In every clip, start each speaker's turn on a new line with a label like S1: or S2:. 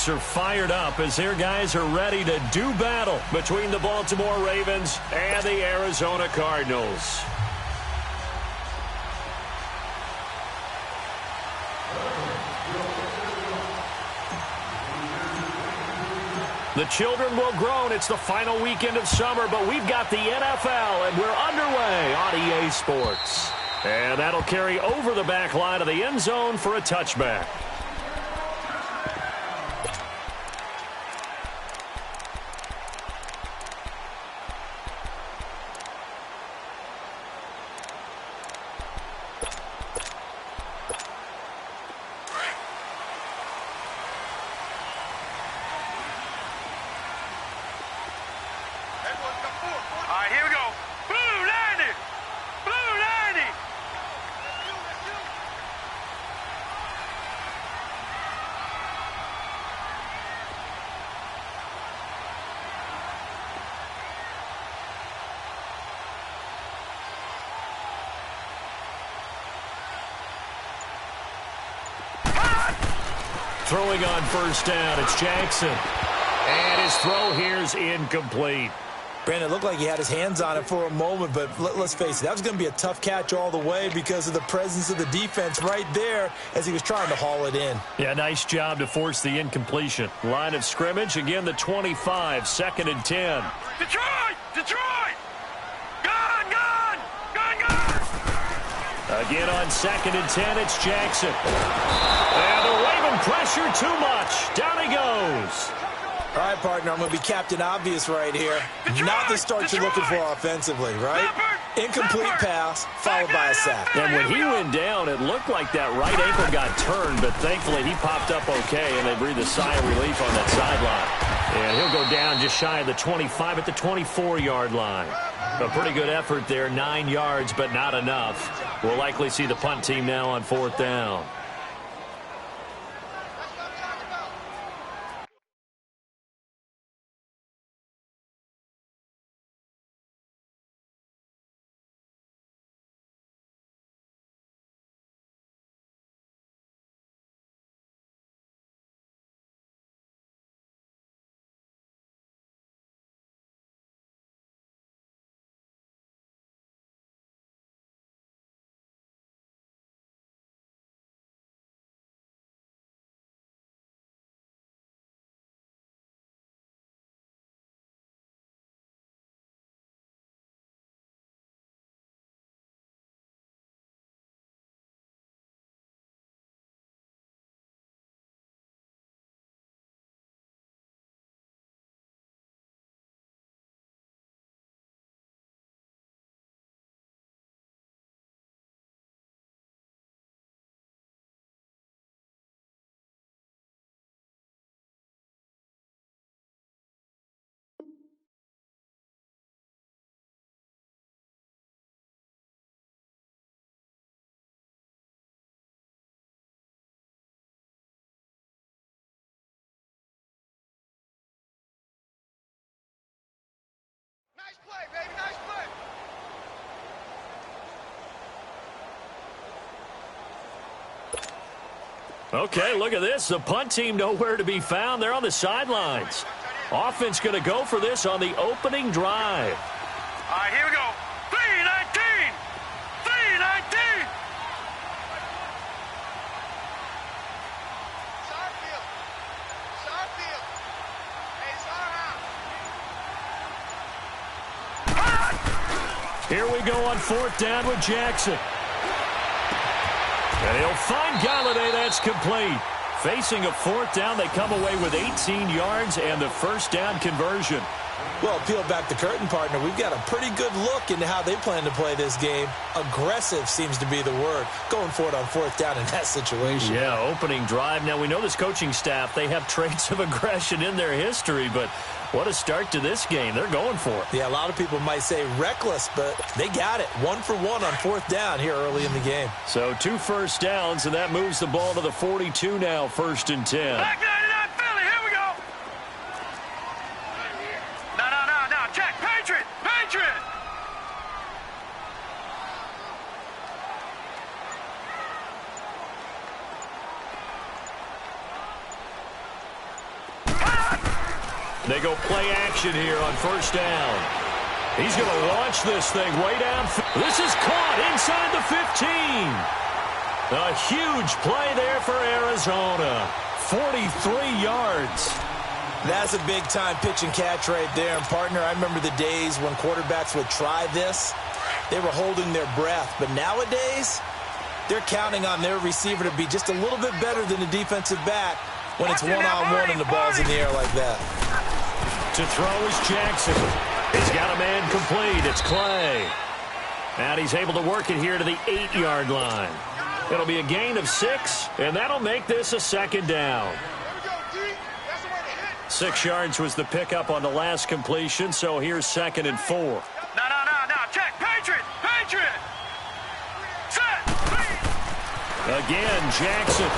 S1: folks are fired up as their guys are ready to do battle between the Baltimore Ravens and the Arizona Cardinals. The children will groan. It's the final weekend of summer, but we've got the NFL, and we're underway on EA Sports. And that'll carry over the back line of the end zone for a touchback. Throwing on first down, it's Jackson. And his throw here's incomplete.
S2: Brandon, it looked like he had his hands on it for a moment, but let's face it, that was going to be a tough catch all the way because of the presence of the defense right there as he was trying to haul it in.
S1: Yeah, nice job to force the incompletion. Line of scrimmage, again the 25, 2nd and 10.
S3: Detroit! Detroit! Gun! Gun! Gun! Gun!
S1: Again on 2nd and 10, it's Jackson. And the Raven pressure too much. Down he goes.
S2: All right, partner, I'm going to be Captain Obvious right here. Not the start you're looking for offensively, right? Incomplete pass, followed by a sack.
S1: And when he went down, it looked like that right ankle got turned, but thankfully he popped up okay, and they breathed a sigh of relief on that sideline. And he'll go down just shy of the 25 at the 24-yard line. A pretty good effort there, 9 yards, but not enough. We'll likely see the punt team now on 4th down.
S3: Nice play, baby, nice play.
S1: Okay, look at this. The punt team nowhere to be found. They're on the sidelines. Offense going to go for this on the opening drive.
S3: All right, here we go. 3-19. 3-19. Starfield. Starfield. Hey, Starhouse.
S1: Here we go on 4th down with Jackson. And he'll find Galladay. That's complete. Facing a 4th down, they come away with 18 yards and the first down conversion.
S2: Well, peel back the curtain, partner. We've got a pretty good look into how they plan to play this game. Aggressive seems to be the word. Going for it on 4th down in that situation.
S1: Yeah, opening drive. Now, we know this coaching staff, they have traits of aggression in their history, but what a start to this game. They're going for it.
S2: Yeah, a lot of people might say reckless, but they got it. 1 for 1 on 4th down here early in the game.
S1: So 2 first downs, and that moves the ball to the 42 now, 1st and 10.
S3: Back 99 Philly, here we go. No, check, Patriot.
S1: They go play action here on first down. He's going to launch this thing way down. This is caught inside the 15. A huge play there for Arizona. 43 yards.
S2: That's a big-time pitch and catch right there. And, partner, I remember the days when quarterbacks would try this. They were holding their breath. But nowadays, they're counting on their receiver to be just a little bit better than the defensive back when it's one-on-one and the ball's in the air like that.
S1: To throw is Jackson. He's got a man complete. It's Clay. And he's able to work it here to the 8-yard line. It'll be a gain of 6, and that'll make this a second down. 6 yards was the pickup on the last completion, so here's 2nd and 4.
S3: No. Check. Patriot. Set.
S1: Again, Jackson.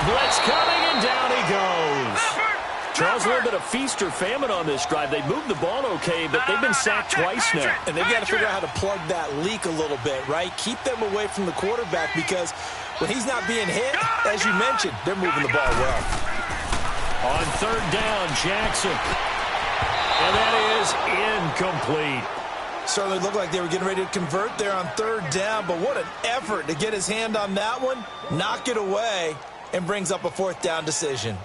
S1: Blitz coming, and down he goes. Charles, a little bit of feast or famine on this drive. They moved the ball okay, but they've been sacked twice now.
S2: And they've got to figure out how to plug that leak a little bit, right? Keep them away from the quarterback because when he's not being hit, as you mentioned, they're moving the ball well.
S1: On 3rd down, Jackson. And that is incomplete.
S2: Certainly looked like they were getting ready to convert there on 3rd down, but what an effort to get his hand on that one, knock it away, and brings up a 4th down decision.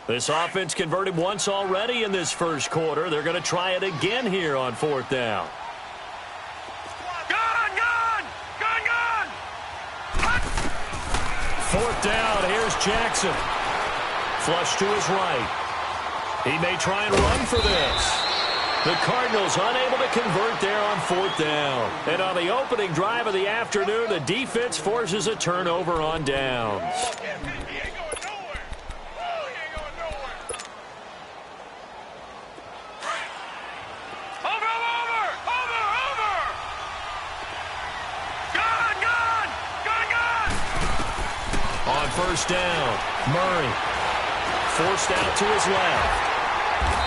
S1: This offense converted once already in this first quarter. They're going to try it again here on 4th down.
S3: Gun!
S1: 4th down, here's Jackson. Flush to his right. He may try and run for this. The Cardinals unable to convert there on 4th down. And on the opening drive of the afternoon, the defense forces a turnover on downs. First down, Murray forced out to his left.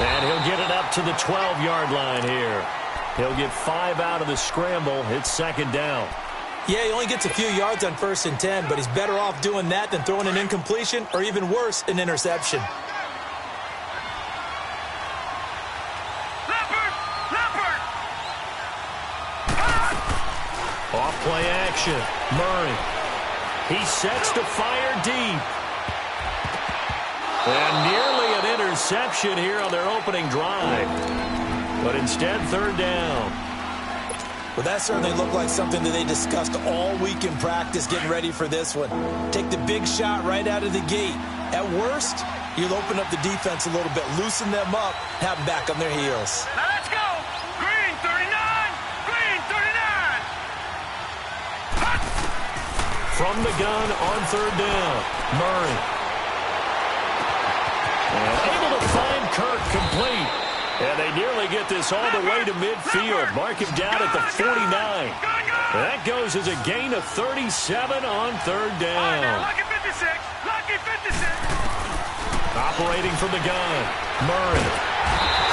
S1: And he'll get it up to the 12-yard line here. He'll get 5 out of the scramble. It's 2nd down.
S2: Yeah, he only gets a few yards on 1st and 10, but he's better off doing that than throwing an incompletion or even worse, an interception.
S3: Leopard!
S1: Off play action, Murray. He sets to fire deep. And nearly an interception here on their opening drive. But instead, 3rd down.
S2: Well, that certainly looked like something that they discussed all week in practice getting ready for this one. Take the big shot right out of the gate. At worst, you'll open up the defense a little bit, loosen them up, have them back on their heels.
S3: Now let's go! Green 39! Green 39!
S1: From the gun on 3rd down, Murray. And able to find Kirk complete. And they nearly get this all the way to midfield. Mark him down at the 49. That goes as a gain of 37 on 3rd down.
S3: Lucky 56! Lucky 56!
S1: Operating from the gun, Murray.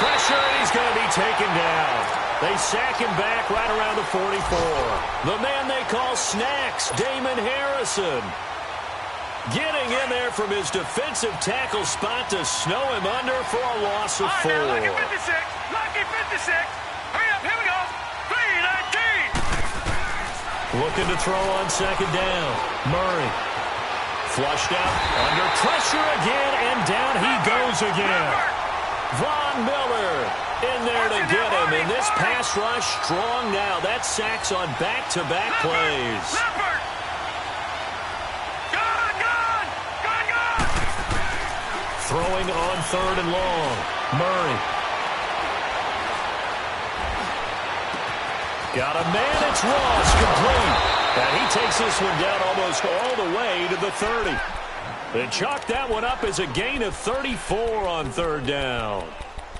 S1: Pressure, and he's going to be taken down. They sack him back right around the 44. The man they call Snacks, Damon Harrison. Getting in there from his defensive tackle spot to snow him under for a loss of 4.
S3: Lucky 56! Lucky 56! Hurry up, here we go! 3-19!
S1: Looking to throw on 2nd down. Murray. Flushed out, under pressure again, and down he goes again. Von Miller in there to get him, and this pass rush strong now. That's sacks on back-to-back plays. Throwing on 3rd and long. Murray. Got a man, it's Ross, complete. And he takes this one down almost all the way to the 30. And chalk that one up as a gain of 34 on 3rd down.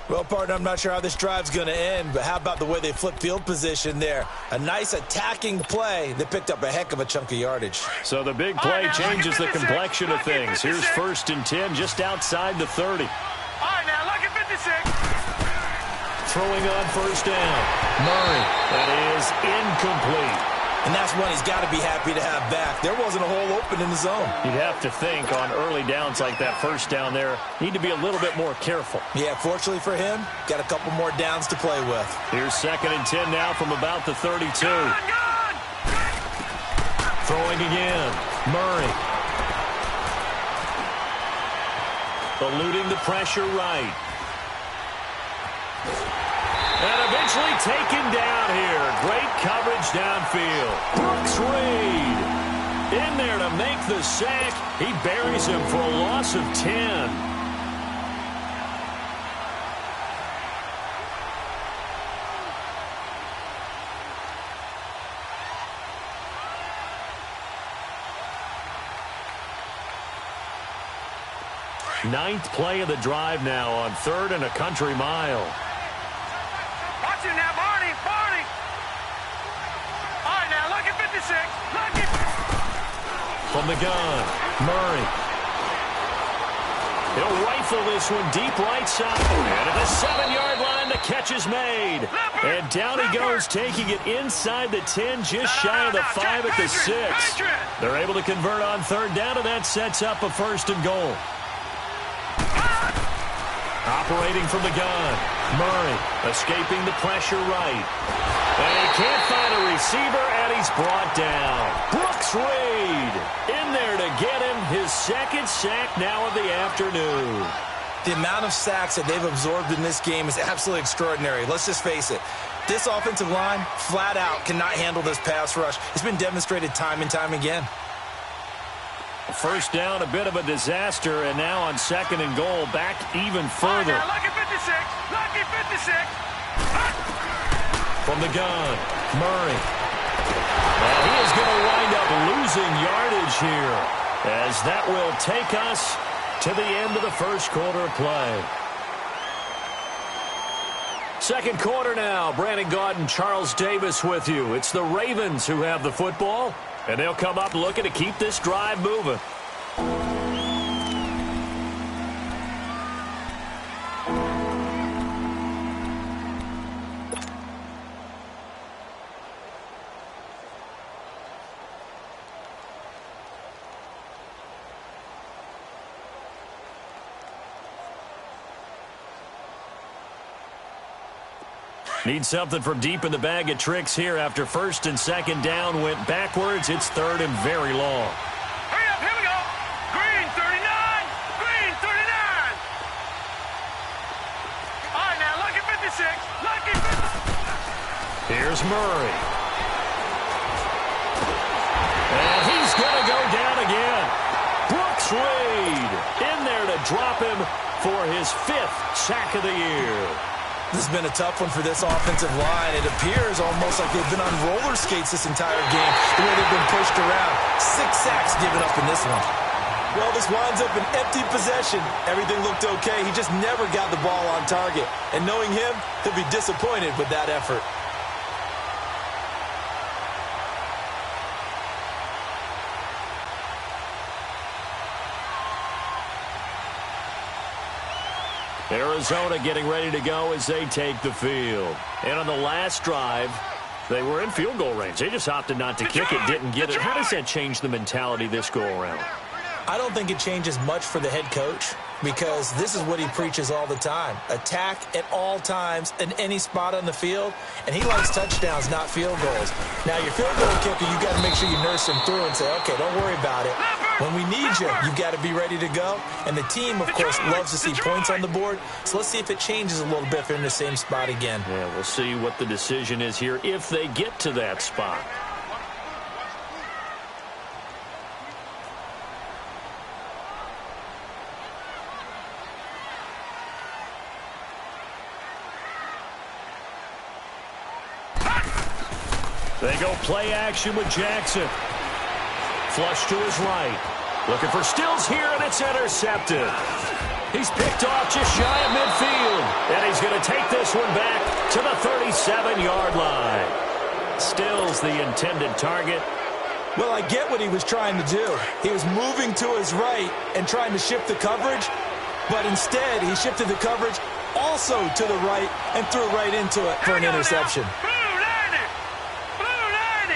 S2: Well, partner, I'm not sure how this drive's going to end, but how about the way they flip field position there? A nice attacking play that picked up a heck of a chunk of yardage.
S1: So the big play changes the complexion of things. Here's 1st and 10 just outside the 30.
S3: All right, now, look at 56.
S1: throwing on first down. Murray. That is incomplete.
S2: And that's one he's got to be happy to have back. There wasn't a hole open in the zone.
S1: You'd have to think on early downs like that first down there, need to be a little bit more careful.
S2: Yeah, fortunately for him, got a couple more downs to play with.
S1: Here's 2nd and 10 now from about the 32. Throwing again. Murray. Eluding the pressure right. And eventually taken down here. Great coverage downfield. Brooks Reed in there to make the sack. He buries him for a loss of 10. Ninth play of the drive now on 3rd and a country mile.
S3: Watch it now, Barney. All right, now, look at 56. Look at...
S1: From the gun, Murray. He'll rifle this one deep right side. And at the 7-yard line, the catch is made. And down he goes, taking it inside the 10, just shy of the 5 at the 6. They're able to convert on 3rd down, and that sets up a 1st and goal. Operating from the gun, Murray escaping the pressure right. And he can't find a receiver, and he's brought down. Brooks Reed in there to get him his 2nd sack now of the afternoon.
S2: The amount of sacks that they've absorbed in this game is absolutely extraordinary. Let's just face it. This offensive line, flat out, cannot handle this pass rush. It's been demonstrated time and time again.
S1: First down, a bit of a disaster, and now on 2nd and goal, back even further.
S3: Now, look at 56. Look at 56.
S1: From the gun, Murray. And he is going to wind up losing yardage here, as that will take us to the end of the first quarter play. 2nd quarter now. Brandon Gaudin, Charles Davis with you. It's the Ravens who have the football, and they'll come up looking to keep this drive moving. Need something from deep in the bag of tricks here after 1st and 2nd down went backwards. It's 3rd and very long.
S3: Hurry up, here we go. Green 39. Green 39. All right, now look at 56. Look at 56.
S1: Here's Murray. And he's going to go down again. Brooks Reed in there to drop him for his 5th sack of the year.
S2: This has been a tough one for this offensive line. It appears almost like they've been on roller skates this entire game, the way they've been pushed around. 6 sacks given up in this one. Well, this winds up an empty possession. Everything looked okay. He just never got the ball on target. And knowing him, he'll be disappointed with that effort.
S1: Arizona getting ready to go as they take the field. And on the last drive, they were in field goal range. They just opted not to kick it, didn't get it. How does that change the mentality this go-around?
S2: I don't think it changes much for the head coach, because this is what he preaches all the time. Attack at all times in any spot on the field, and he likes touchdowns, not field goals. Now, your field goal kicker, you got to make sure you nurse him through and say, okay, don't worry about it. When we need you, you've got to be ready to go. And the team, of course, loves to see points on the board. So let's see if it changes a little bit if they're in the same spot again.
S1: Yeah, we'll see what the decision is here if they get to that spot. They go play action with Jackson. Flush to his right. Looking for Stills here, and it's intercepted. He's picked off just shy of midfield. And he's going to take this one back to the 37-yard line. Stills the intended target.
S2: Well, I get what he was trying to do. He was moving to his right and trying to shift the coverage, but instead he shifted the coverage also to the right, and threw right into it for an interception.
S3: Blue 90. Blue 90.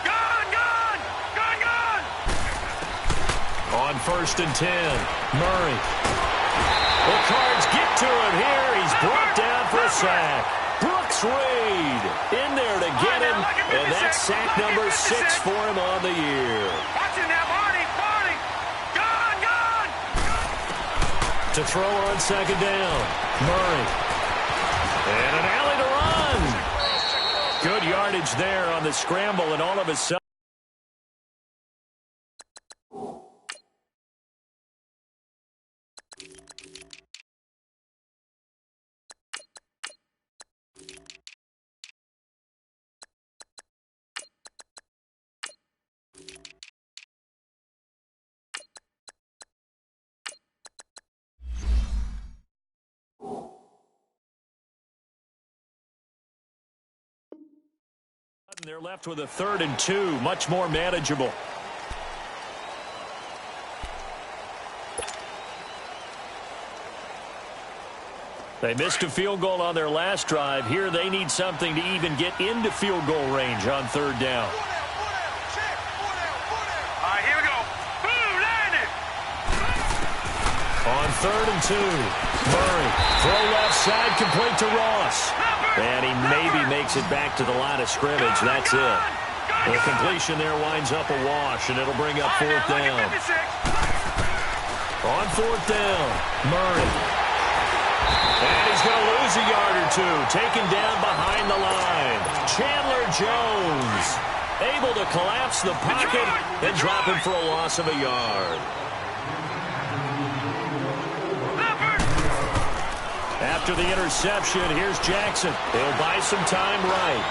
S3: Gone, gone. Gone, gone.
S1: On 1st and 10, Murray. The Cards get to him here. He's brought down for a sack. Brooks Reed in there to get him, and that's sack number 6 for him on the year.
S3: Watch it now, Barney. Barney. Gone, gone.
S1: To throw on 2nd down, Murray. And an alley to run. Good yardage there on the scramble, and all of a sudden. They're left with a 3rd and 2, much more manageable. They missed a field goal on their last drive. Here they need something to even get into field goal range on 3rd down.
S3: All right, here we go. Blue 90.
S1: On 3rd and 2, Murray. Throw left side, complete to Ross. And he maybe makes it back to the line of scrimmage. That's it. The completion there winds up a wash, and it'll bring up 4th down. On 4th down, Murray. And he's going to lose a yard or two. Taken down behind the line. Chandler Jones able to collapse the pocket and drop him for a loss of a yard. After the interception, here's Jackson. He'll buy some time right.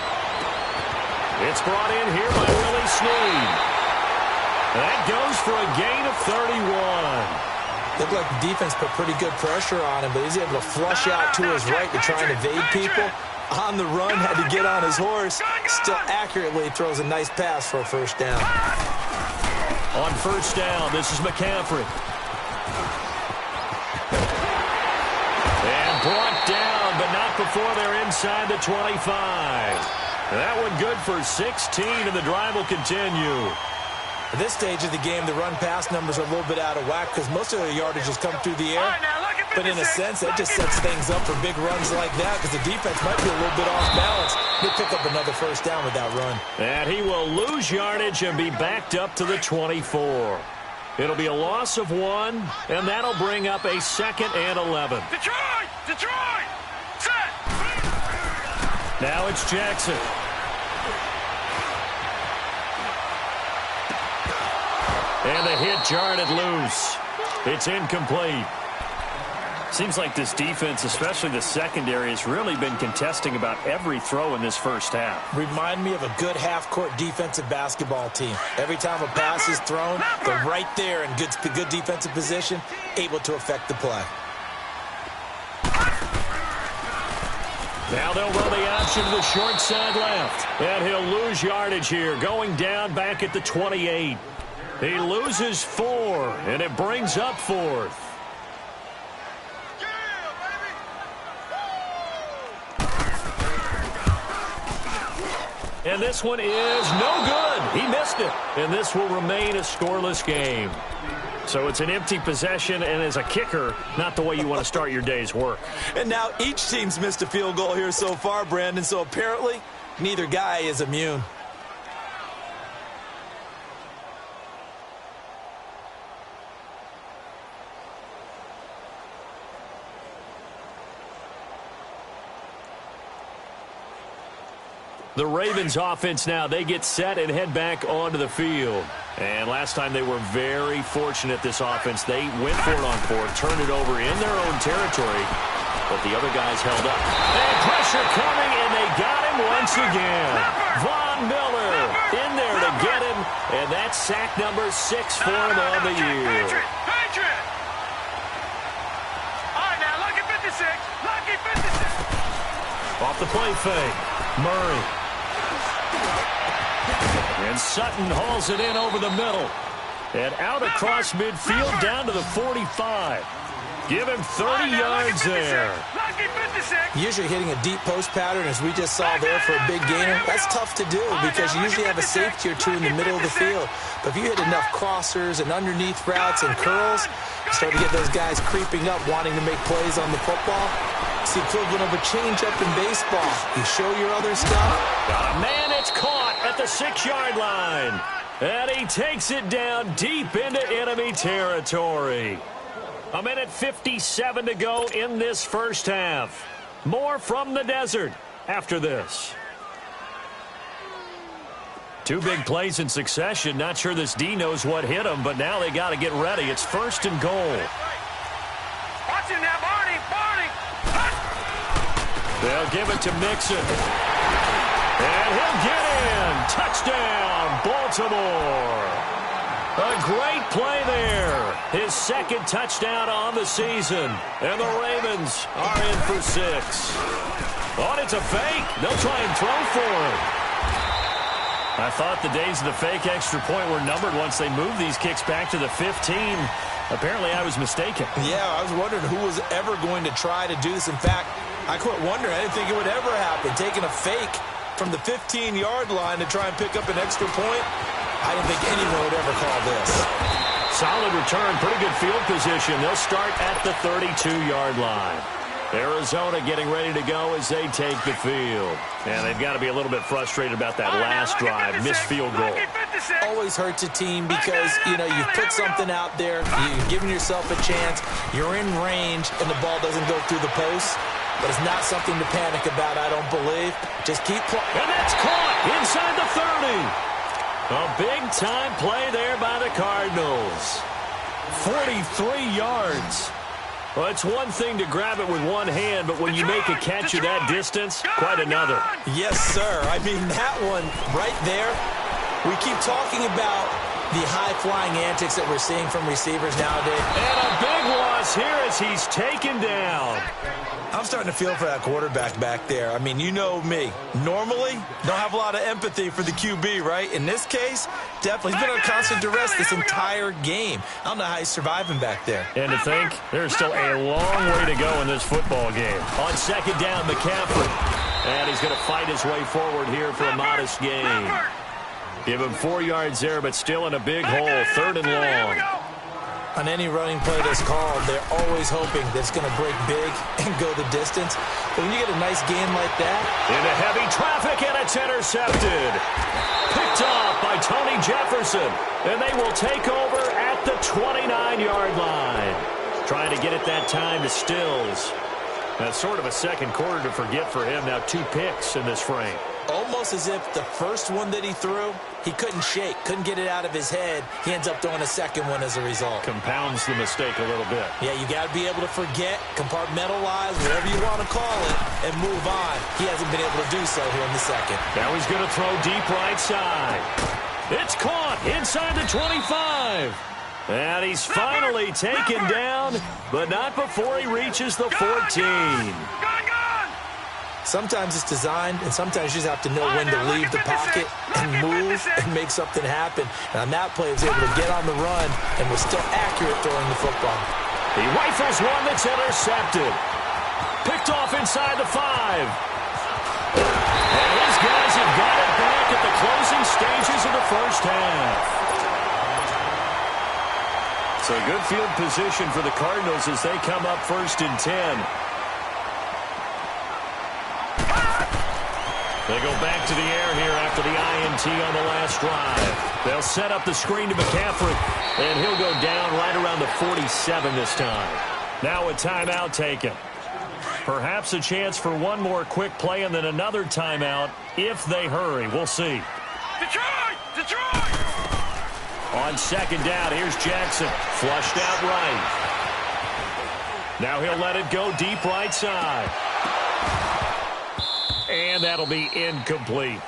S1: It's brought in here by Willie Snead. That goes for a gain of 31.
S2: Looked like the defense put pretty good pressure on him, but he's able to flush out to his right to try and evade people. On the run, had to get on his horse. Still accurately throws a nice pass for a 1st down.
S1: On 1st down, this is McCaffrey. And brought down, but not before they're inside the 25. That one good for 16, and the drive will continue.
S2: At this stage of the game, the run-pass numbers are a little bit out of whack because most of their yardage has come through the air. But in a sense, that just sets things up for big runs like that because the defense might be a little bit off balance. They pick up another 1st down with that run.
S1: And he will lose yardage and be backed up to the 24. It'll be a loss of 1, and that'll bring up a 2nd and 11.
S3: Detroit! Detroit! Set!
S1: Now it's Jackson. And the hit jarred it loose. It's incomplete. Seems like this defense, especially the secondary, has really been contesting about every throw in this 1st half.
S2: Remind me of a good half-court defensive basketball team. Every time a pass is thrown, they're right there in good defensive position, able to affect the play.
S1: Now they'll run the option to the short side left. And he'll lose yardage here, going down back at the 28. He loses 4, and it brings up 4th. And this one is no good. He missed it. And this will remain a scoreless game. So it's an empty possession, and as a kicker, not the way you want to start your day's work.
S2: And now each team's missed a field goal here so far, Brandon, so apparently neither guy is immune.
S1: The Ravens offense now, they get set and head back onto the field. And last time they were very fortunate, this offense. They went for it on 4th, turned it over in their own territory, but the other guys held up. And pressure coming, and they got him once again. Von Miller in there to get him, and that's sack number 6 for him on the year.
S3: Patriot! All right, now, lucky 56. Lucky 56.
S1: Off the play fake, Murray. And Sutton hauls it in over the middle. And out across midfield down to the 45. Give him 30 yards there.
S2: Usually hitting a deep post pattern, as we just saw there for a big gainer, that's tough to do because you usually have a safety or two in the middle of the field. But if you hit enough crossers and underneath routes and curls, you start to get those guys creeping up, wanting to make plays on the football. It's the equivalent of a changeup in baseball. You show your other stuff.
S1: Got a man, it's caught at the 6-yard line. And he takes it down deep into enemy territory. 1:57 to go in this first half. More from the desert after this. 2 big plays in succession. Not sure this D knows what hit him, but now they got to get ready. It's 1st and goal.
S3: Watch him now, Barney.
S1: They'll give it to Mixon. And he'll get in. Touchdown, Baltimore. A great play there. His 2nd touchdown on the season. And the Ravens are in for 6. Oh, it's a fake. They'll try and throw for him. I thought the days of the fake extra point were numbered once they moved these kicks back to the 15. Apparently, I was mistaken.
S2: Yeah, I was wondering who was ever going to try to do this. In fact, I quit wondering. I didn't think it would ever happen. Taking a fake from the 15-yard line to try and pick up an extra point, I didn't think anyone would ever call this.
S1: Solid return, pretty good field position. They'll start at the 32-yard line. Arizona getting ready to go as they take the field. And they've got to be a little bit frustrated about that last drive, missed field goal.
S2: Always hurts a team because, you know, you put something out there, you're giving yourself a chance, you're in range, and the ball doesn't go through the post. But it's not something to panic about, I don't believe. Just keep playing.
S1: And that's caught inside the 30. A big-time play there by the Cardinals. 43 yards. Well, it's one thing to grab it with one hand, but when you make a catch of that distance, quite another.
S2: Yes, sir. I mean, that one right there, we keep talking about the high-flying antics that we're seeing from receivers nowadays.
S1: And a big loss here as he's taken down.
S2: I'm starting to feel for that quarterback back there. I mean, you know me. Normally, don't have a lot of empathy for the QB, right? In this case, definitely. He's been on constant duress this entire game. I don't know how he's surviving back there.
S1: And to think, there's still a long way to go in this football game. On 2nd down, McCaffrey. And he's going to fight his way forward here for a modest gain. Give him 4 yards there, but still in a big hole. 3rd and long.
S2: On any running play that's called, they're always hoping that it's going to break big and go the distance. But when you get a nice gain like that.
S1: Into heavy traffic, and it's intercepted. Picked off by Tony Jefferson. And they will take over at the 29-yard line. Trying to get it that time to Stills. That's sort of a second quarter to forget for him. Now 2 picks in this frame.
S2: Almost as if the first one that he threw, he couldn't shake, couldn't get it out of his head. He ends up throwing a second one as a result.
S1: Compounds the mistake a little bit.
S2: Yeah, you got to be able to forget, compartmentalize, whatever you want to call it, and move on. He hasn't been able to do so here in the second.
S1: Now he's going to throw deep right side. It's caught inside the 25. And he's finally taken down, but not before he reaches the 14.
S2: Sometimes it's designed, and sometimes you just have to know when to leave the pocket and move and make something happen. And on that play, he was able to get on the run and was still accurate throwing the football.
S1: He rifles one that's intercepted. Picked off inside the 5. And his guys have got it back at the closing stages of the first half. So good field position for the Cardinals as they come up 1st and 10. They go back to the air here after the INT on the last drive. They'll set up the screen to McCaffrey, and he'll go down right around the 47 this time. Now a timeout taken. Perhaps a chance for one more quick play and then another timeout if they hurry. We'll see.
S3: Detroit!
S1: On 2nd down, here's Jackson. Flushed out right. Now he'll let it go deep right side. And that'll be incomplete.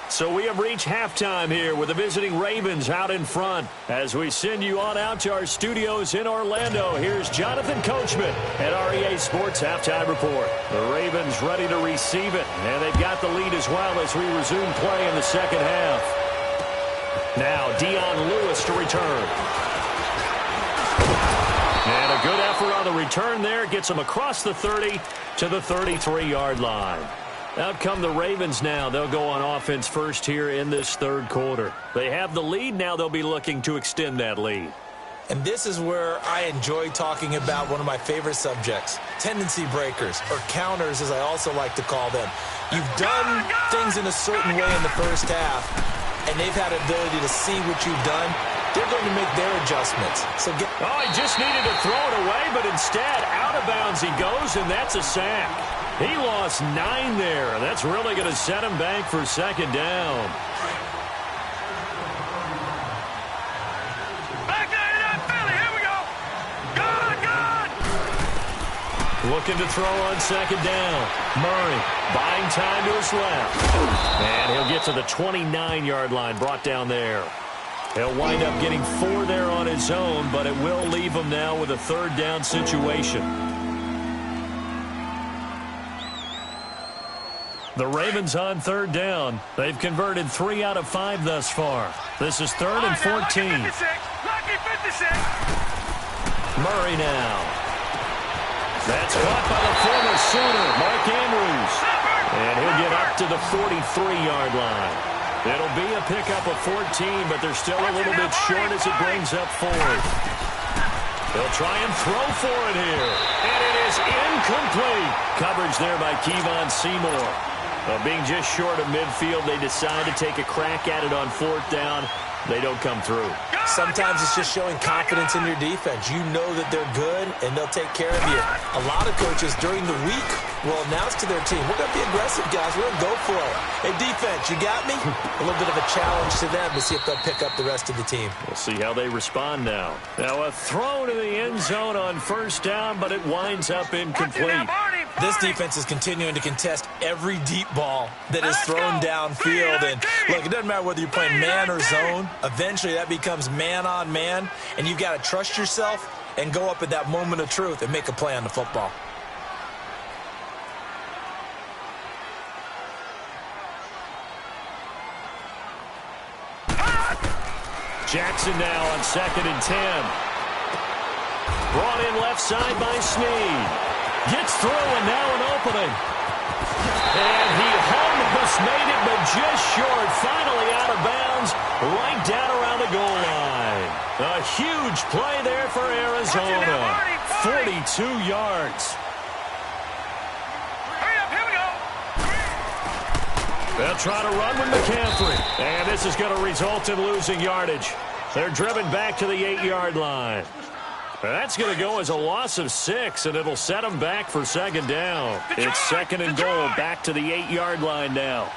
S1: So we have reached halftime here with the visiting Ravens out in front. As we send you on out to our studios in Orlando, here's Jonathan Coachman at REA Sports Halftime Report. The Ravens ready to receive it, and they've got the lead as well as we resume play in the second half. Now Dion Lewis to return. And a good effort on the return there. Gets him across the 30 to the 33-yard line. Out come the Ravens now. They'll go on offense first here in this third quarter. They have the lead. Now they'll be looking to extend that lead.
S2: And this is where I enjoy talking about one of my favorite subjects, tendency breakers, or counters as I also like to call them. You've done things in a certain way in the first half, and they've had ability to see what you've done. They're going to make their adjustments.
S1: Oh, he just needed to throw it away, but instead, out of bounds he goes, and that's a sack. He lost 9 there. That's really going to set him back for second down. Looking to throw on second down. Murray buying time to his left. And he'll get to the 29-yard line, brought down there. He'll wind up getting 4 there on his own, but it will leave him now with a third down situation. The Ravens on third down. They've converted 3 out of 5 thus far. This is 3rd and 14.
S3: Lucky 56.
S1: Murray now. That's caught by the former Sooner, Mark Andrews. And he'll get up to the 43-yard line. It'll be a pickup of 14, but they're still a little bit short as it brings up 4th. They'll try and throw for it here. And it is incomplete. Coverage there by Kevon Seymour. Being just short of midfield, they decide to take a crack at it on 4th down. They don't come through.
S2: Sometimes it's just showing confidence in your defense. You know that they're good, and they'll take care of you. A lot of coaches during the week will announce to their team, we're going to be aggressive, guys. We're going to go for it. Hey, defense, you got me? A little bit of a challenge to them to see if they'll pick up the rest of the team.
S1: We'll see how they respond now. Now a throw to the end zone on 1st down, but it winds up incomplete.
S2: This defense is continuing to contest every deep ball that is thrown downfield. And look, it doesn't matter whether you're playing man or zone. Eventually that becomes man on man, and you've got to trust yourself and go up at that moment of truth and make a play on the football.
S1: Jackson now on 2nd and 10. Brought in left side by Snead. Gets through, and now an opening. And he almost made it, but just short. Finally out of bounds, right down around the goal line. A huge play there for Arizona. 42 yards.
S3: Hurry up, here we go.
S1: They'll try to run with McCaffrey. And this is going to result in losing yardage. They're driven back to the 8-yard line. That's going to go as a loss of 6, and it'll set them back for second down. It's 2nd and goal, back to the 8-yard line now.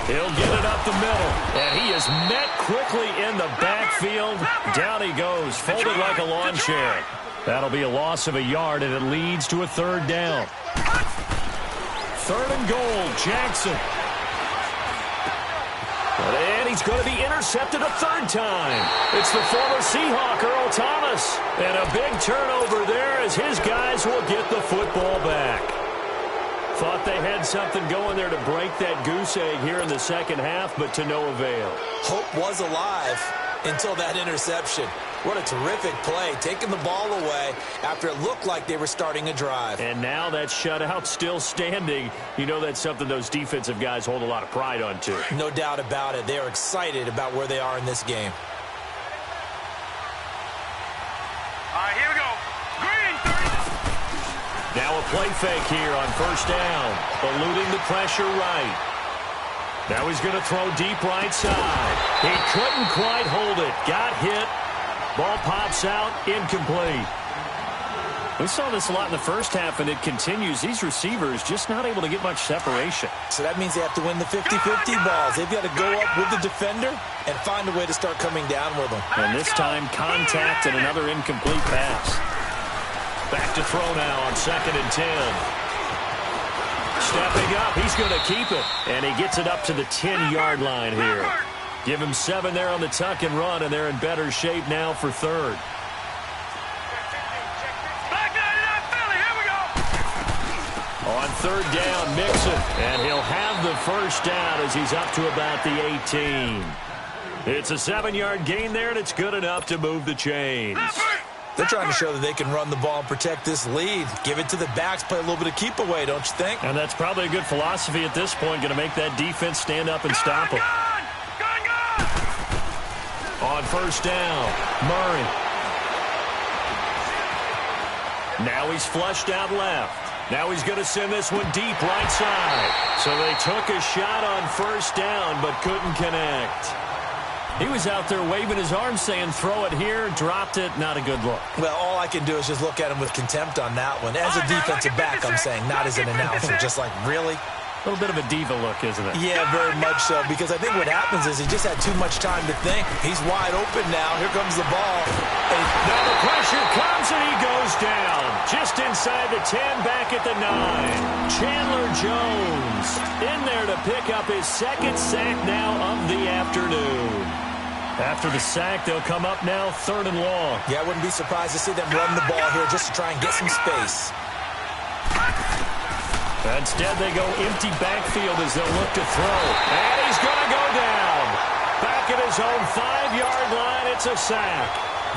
S1: He'll get it up the middle, and he is met quickly in the backfield. Down he goes, folded like a lawn chair. That'll be a loss of a yard, and it leads to a 3rd down. 3rd and goal, Jackson. And he's going to be intercepted a 3rd time. It's the former Seahawk, Earl Thomas. And a big turnover there as his guys will get the football back. Thought they had something going there to break that goose egg here in the second half, but to no avail.
S2: Hope was alive until that interception. What a terrific play, taking the ball away after it looked like they were starting a drive.
S1: And now that shutout still standing. You know that's something those defensive guys hold a lot of pride on, too.
S2: No doubt about it. They are excited about where they are in this game.
S3: All right, here we go. Green, 30.
S1: Now a play fake here on 1st down. Eluding the pressure right. Now he's going to throw deep right side. He couldn't quite hold it. Got hit. Ball pops out, incomplete. We saw this a lot in the first half, and it continues. These receivers just not able to get much separation.
S2: So that means they have to win the 50-50 balls. They've got to go up with the defender and find a way to start coming down with them.
S1: And this time, contact and another incomplete pass. Back to throw now on 2nd and 10. Stepping up, he's going to keep it. And he gets it up to the 10-yard line here. Give him 7 there on the tuck and run, and they're in better shape now for 3rd.
S3: Back 99 Philly, here we go.
S1: On third down, Mixon. And he'll have the first down as he's up to about the 18. It's a 7-yard gain there, and it's good enough to move the chains.
S2: They're trying to show that they can run the ball and protect this lead. Give it to the backs, play a little bit of keep away, don't you think?
S1: And that's probably a good philosophy at this point, going to make that defense stand up and stop them. On first down, Murray. Now he's flushed out left. Now he's going to send this one deep right side. So they took a shot on first down but couldn't connect. He was out there waving his arms saying throw it here, dropped it, not a good look.
S2: Well, all I can do is just look at him with contempt on that one. As a defensive back, I'm saying, not as an announcer. Just like, really?
S1: A little bit of a diva look, isn't it?
S2: Yeah, very much so, because I think what happens is he just had too much time to think. He's wide open now. Here comes the ball.
S1: And now the pressure comes, and he goes down. Just inside the 10, back at the 9. Chandler Jones in there to pick up his second sack now of the afternoon. After the sack, they'll come up now 3rd and long.
S2: Yeah, I wouldn't be surprised to see them run the ball here just to try and get some space.
S1: Instead, they go empty backfield as they'll look to throw. And he's going to go down. Back at his own 5-yard line, it's a sack.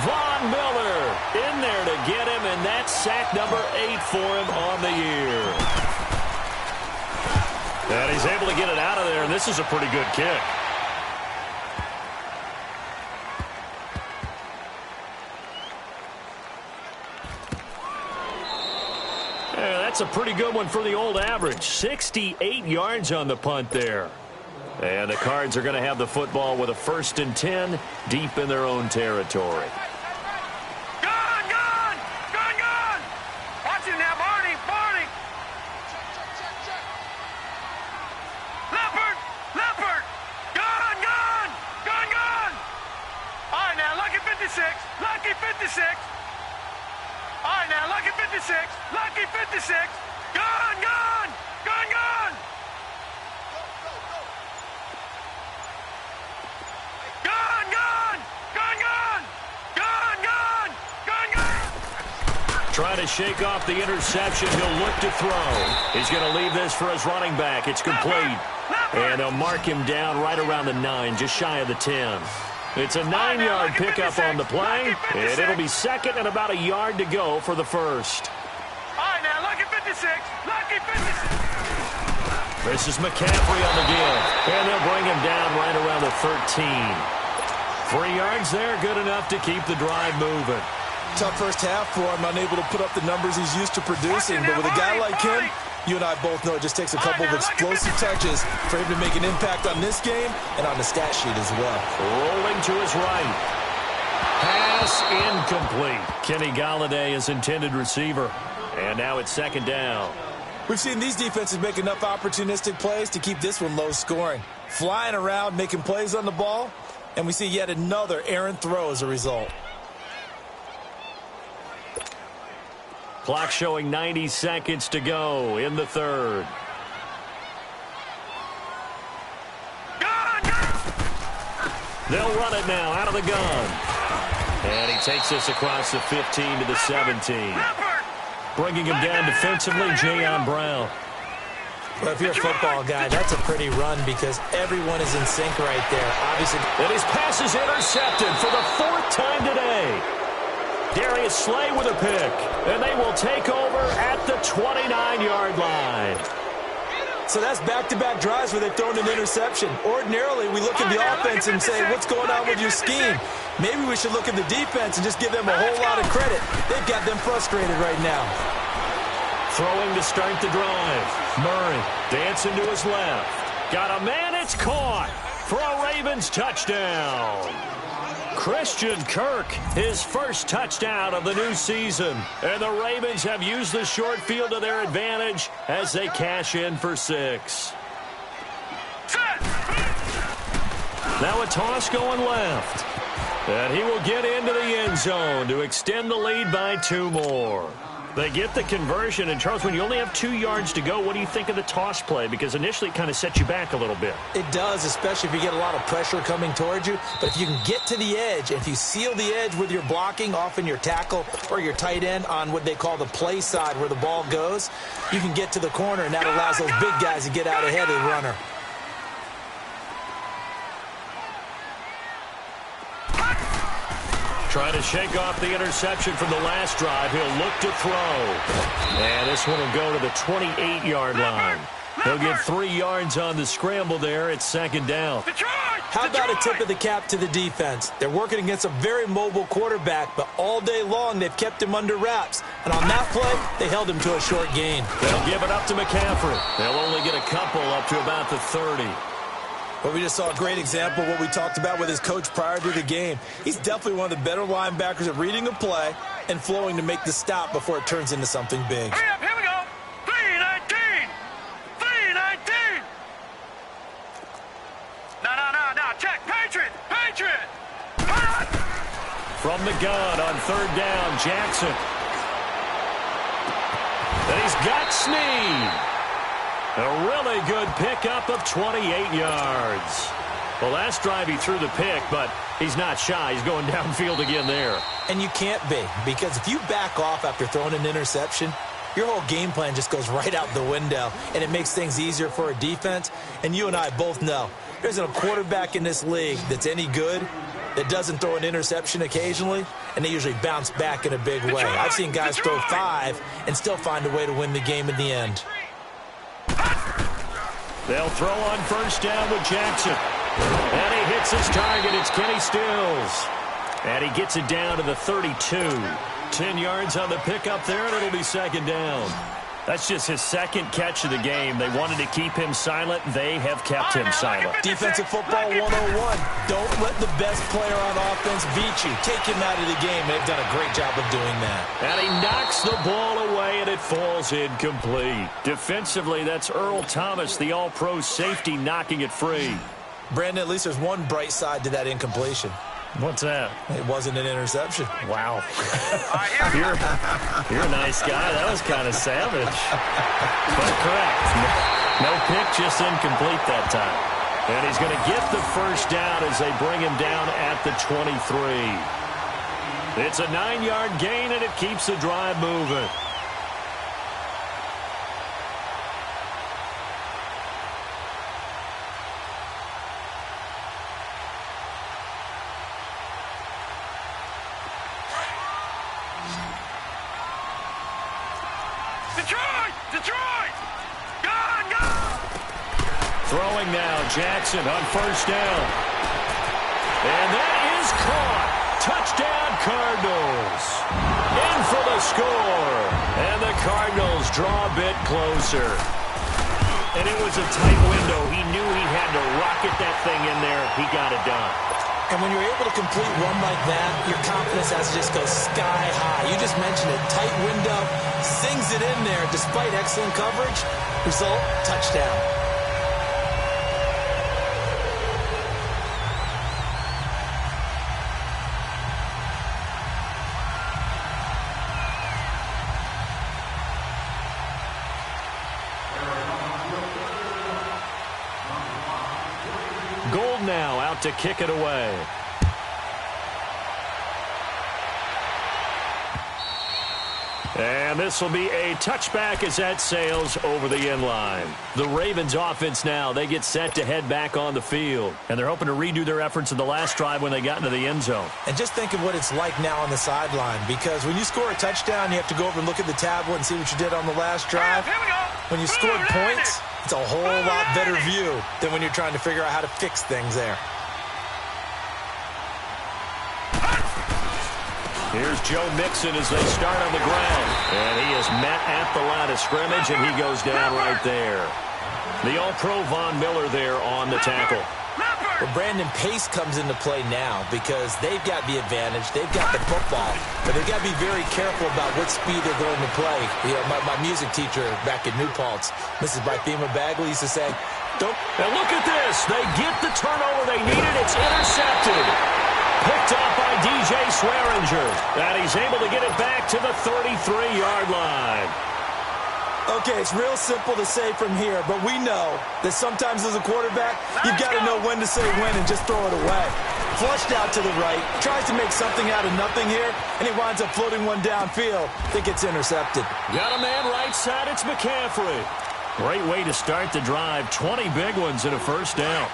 S1: Von Miller in there to get him, and that's sack number 8 for him on the year. And he's able to get it out of there, and this is a pretty good kick. That's a pretty good one for the old average. 68 yards on the punt there. And the Cards are going to have the football with a 1st and 10 deep in their own territory.
S3: Gone! Watch him now, Barney! Leopard! Gone! All right, now, lucky 56. All right, now, lucky 56. Gone!
S1: Trying to shake off the interception. He'll look to throw. He's going to leave this for his running back. It's complete. And they'll mark him down right around the 9, just shy of the 10. It's a 9-yard pickup on the play, and it'll be 2nd and about a yard to go for the first.
S3: All right, now, lucky 56.
S1: This is McCaffrey on the give, and they'll bring him down right around the 13. 3 yards there, good enough to keep the drive moving.
S2: Tough first half for him, unable to put up the numbers he's used to producing. But with a guy like him, you and I both know it just takes a couple of explosive touches for him to make an impact on this game and on the stat sheet as well.
S1: Rolling to his right. Pass incomplete. Kenny Golladay is intended receiver. And now it's 2nd down.
S2: We've seen these defenses make enough opportunistic plays to keep this one low scoring. Flying around, making plays on the ball, and we see yet another errant throw as a result.
S1: Clock showing 90 seconds to go in the 3rd. They'll run it now out of the gun. And he takes this across the 15 to the 17. Bringing him down defensively, Jayon Brown.
S2: Well, if you're a football guy, that's a pretty run because everyone is in sync right there. Obviously,
S1: and his pass is intercepted for the 4th time today. Darius Slay with a pick, and they will take over at the 29-yard line.
S2: So that's back-to-back drives where they've thrown an interception. Ordinarily, we look at the offense and say, what's going on with your scheme? Maybe we should look at the defense and just give them a whole lot of credit. They've got them frustrated right now.
S1: Throwing to start the drive. Murray dancing to his left. Got a man, it's caught for a Ravens touchdown. Christian Kirk, his first touchdown of the new season. And the Ravens have used the short field to their advantage as they cash in for 6. Now a toss going left. And he will get into the end zone to extend the lead by 2 more. They get the conversion, and Charles, when you only have 2 yards to go, what do you think of the toss play? Because initially it kind of sets you back a little bit.
S2: It does, especially if you get a lot of pressure coming towards you. But if you can get to the edge, and if you seal the edge with your blocking, often your tackle or your tight end on what they call the play side where the ball goes, you can get to the corner, and that allows those big guys to get out ahead of the runner.
S1: Trying to shake off the interception from the last drive. He'll look to throw. And this one will go to the 28-yard line. He'll get 3 yards on the scramble there. It's second down.
S2: How about a tip of the cap to the defense? They're working against a very mobile quarterback, but all day long they've kept him under wraps. And on that play, they held him to a short gain.
S1: They'll give it up to McCaffrey. They'll only get a couple up to about the 30.
S2: Well, we just saw a great example of what we talked about with his coach prior to the game. He's definitely one of the better linebackers at reading a play and flowing to make the stop before it turns into something big.
S3: Hurry up, here we go. 3-19. 3-19. No. Check. Patriot.
S1: From the gun on third down, Jackson. And he's got Snead. A really good pickup of 28 yards. The last drive he threw the pick, but he's not shy. He's going downfield again there.
S2: And you can't be, because if you back off after throwing an interception, your whole game plan just goes right out the window, and it makes things easier for a defense. And you and I both know there isn't a quarterback in this league that's any good that doesn't throw an interception occasionally, and they usually bounce back in a big way. I've seen guys throw 5 and still find a way to win the game in the end.
S1: They'll throw on first down with Jackson. And he hits his target. It's Kenny Stills. And he gets it down to the 32. 10 yards on the pickup there, and it'll be second down. That's just his second catch of the game. They wanted to keep him silent. They have kept him silent.
S2: Defensive football 101. Don't let the best player on offense beat you. Take him out of the game. They've done a great job of doing that.
S1: And he knocks the ball away, and it falls incomplete. Defensively, that's Earl Thomas, the all-pro safety, knocking it free.
S2: Brandon, at least there's one bright side to that incompletion.
S1: What's that?
S2: It wasn't an interception.
S1: Wow. You're a nice guy. That was kind of savage. But correct. No pick, just incomplete that time. And he's going to get the first down as they bring him down at the 23. It's a 9-yard gain, and it keeps the drive moving.
S3: Detroit! Go!
S1: Throwing now, Jackson on first down. And that is caught. Touchdown, Cardinals. In for the score. And the Cardinals draw a bit closer. And it was a tight window. He knew he had to rocket that thing in there. He got it done.
S2: And when you're able to complete one like that, your confidence has to just go sky high. You just mentioned it. Tight window, sings it in there despite excellent coverage. Result, touchdown.
S1: Gold now out to kick it away. And this will be a touchback as that sails over the end line. The Ravens offense now, they get set to head back on the field. And they're hoping to redo their efforts in the last drive when they got into the end zone.
S2: And just think of what it's like now on the sideline, because when you score a touchdown, you have to go over and look at the tablet and see what you did on the last drive. When you scored points, it's a whole lot better view than when you're trying to figure out how to fix things there.
S1: Here's Joe Mixon as they start on the ground. And he is met at the line of scrimmage, and he goes down right there. The All-Pro Von Miller there on the tackle.
S2: Well, Brandon, pace comes into play now because they've got the advantage. They've got the football, but they've got to be very careful about what speed they're going to play. You know, my music teacher back at New Paltz, Mrs. Bythema Bagley, used to say, don't...
S1: Now look at this. They get the turnover they needed. It's intercepted. Picked off by DJ Swearinger. And he's able to get it back to the 33-yard line.
S2: Okay, it's real simple to say from here, but we know that sometimes as a quarterback, you've got to know when to say when and just throw it away. Flushed out to the right, tries to make something out of nothing here, and he winds up floating one downfield that gets intercepted.
S1: Got a man right side, it's McCaffrey. Great way to start the drive. 20 big ones and a first down.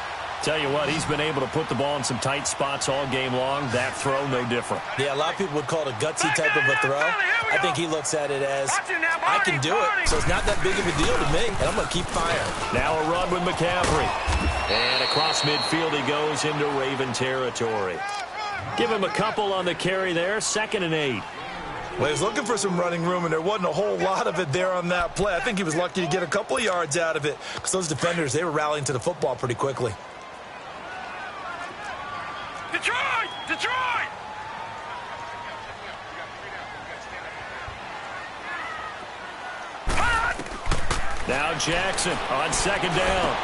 S1: Tell you what, he's been able to put the ball in some tight spots all game long. That throw, no different.
S2: Yeah, a lot of people would call it a gutsy type of a throw. I think he looks at it as, I can do it, so it's not that big of a deal to me, and I'm going to keep firing.
S1: Now a run with McCaffrey. And across midfield he goes into Raven territory. Give him a couple on the carry there, 2nd and 8.
S2: Well, he was looking for some running room, and there wasn't a whole lot of it there on that play. I think he was lucky to get a couple of yards out of it because those defenders, they were rallying to the football pretty quickly.
S3: Detroit! Detroit!
S1: Now Jackson on 2nd down.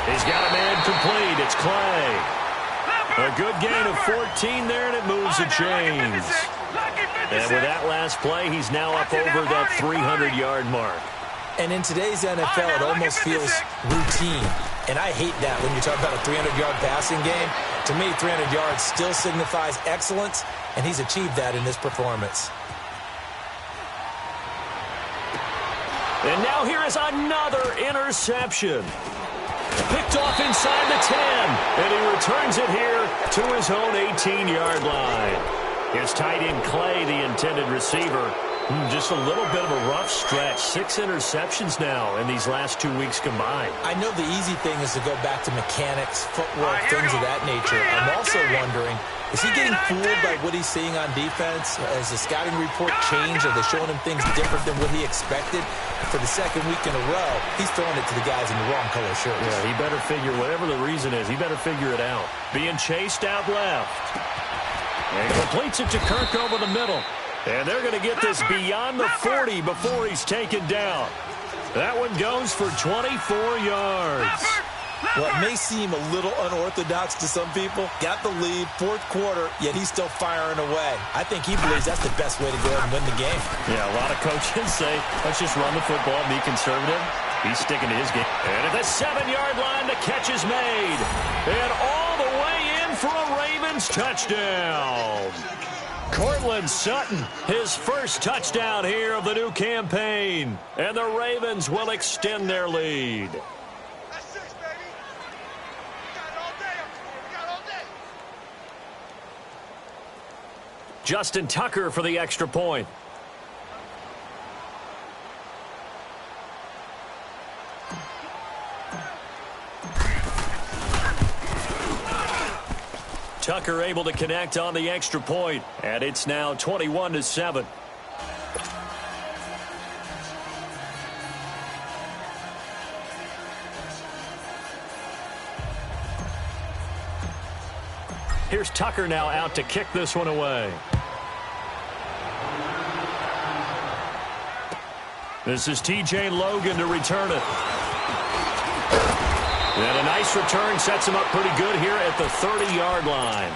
S1: He's got a man complete. It's Clay. A good gain of 14 there, and it moves the chains. And with that last play, he's now up over that 300-yard mark.
S2: And in today's NFL, it almost feels routine. And I hate that when you talk about a 300-yard passing game. To me, 300 yards still signifies excellence, and he's achieved that in this performance.
S1: And now here is another interception. Picked off inside the 10, and he returns it here to his own 18-yard line. His tight end Clay, the intended receiver. Just a little bit of a rough stretch. 6 interceptions now in these last 2 weeks combined.
S2: I know the easy thing is to go back to mechanics, footwork, things of that nature. I'm also wondering, is he getting fooled by what he's seeing on defense? Has the scouting report changed? Are they showing him things different than what he expected? For the 2nd week in a row, he's throwing it to the guys in the wrong color shirts.
S1: Yeah, he better figure, whatever the reason is, he better figure it out. Being chased out left. And completes it to Kirk over the middle. And they're going to get this beyond the 40 before he's taken down. That one goes for 24 yards.
S2: Well, it may seem a little unorthodox to some people. Got the lead, 4th quarter, yet he's still firing away. I think he believes that's the best way to go ahead and win the game.
S1: Yeah, a lot of coaches say, let's just run the football, be conservative. He's sticking to his game. And at the 7-yard line, the catch is made. And all the way in for a Ravens touchdown. Cortland Sutton, his first touchdown here of the new campaign. And the Ravens will extend their lead.
S3: That's 6, baby. We got it all day up here. We got it all day.
S1: Justin Tucker for the extra point. Tucker able to connect on the extra point, and it's now 21-7. Here's Tucker now out to kick this one away. This is T.J. Logan to return it. And a nice return sets him up pretty good here at the 30-yard line.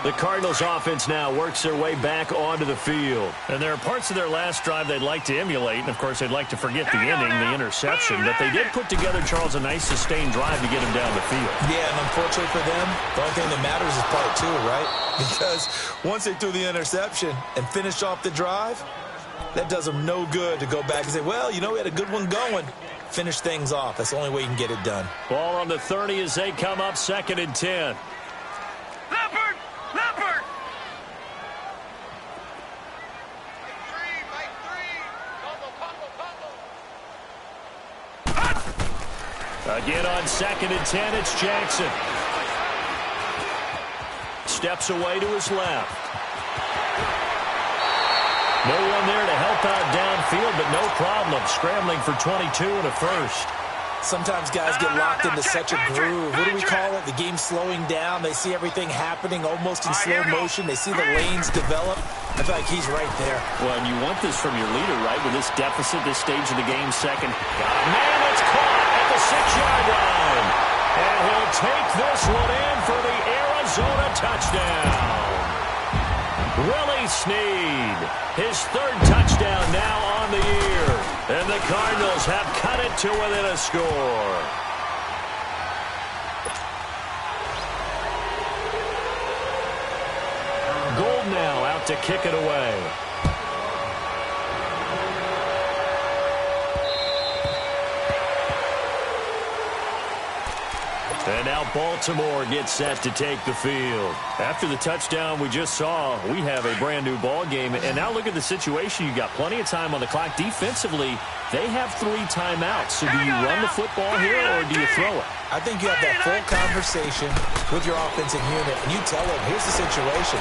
S1: The Cardinals offense now works their way back onto the field. And there are parts of their last drive they'd like to emulate. And, of course, they'd like to forget the ending, the interception. But they did put together, Charles, a nice sustained drive to get him down the field.
S2: Yeah, and unfortunately for them, the only thing that matters is part 2, right? Because once they threw the interception and finished off the drive, that does them no good to go back and say, well, you know, we had a good one going. Finish things off. That's the only way you can get it done.
S1: Ball on the 30 as they come up 2nd and 10.
S3: Leopard! Leopard! Mike 3.
S1: Again on 2nd and 10, it's Jackson. Steps away to his left. No one there to help out downfield, but no problem. Scrambling for 22 and a first.
S2: Sometimes guys get locked into such a groove. What do we call it? The game's slowing down. They see everything happening almost in slow motion. They see the lanes develop. I feel like he's right there.
S1: Well, and you want this from your leader, right? With this deficit, this stage of the game, 2nd. Man, it's caught at the 6-yard line. And he'll take this one in for the Arizona Arizona touchdown. Willie Snead, his third touchdown now on the year. And the Cardinals have cut it to within a score. Gold now out to kick it away. And now Baltimore gets set to take the field. After the touchdown we just saw, we have a brand-new ball game. And now look at the situation. You got plenty of time on the clock. Defensively, they have 3 timeouts. So do you run the football here or do you throw it?
S2: I think you have that full conversation with your offensive unit, and you tell them, here's the situation.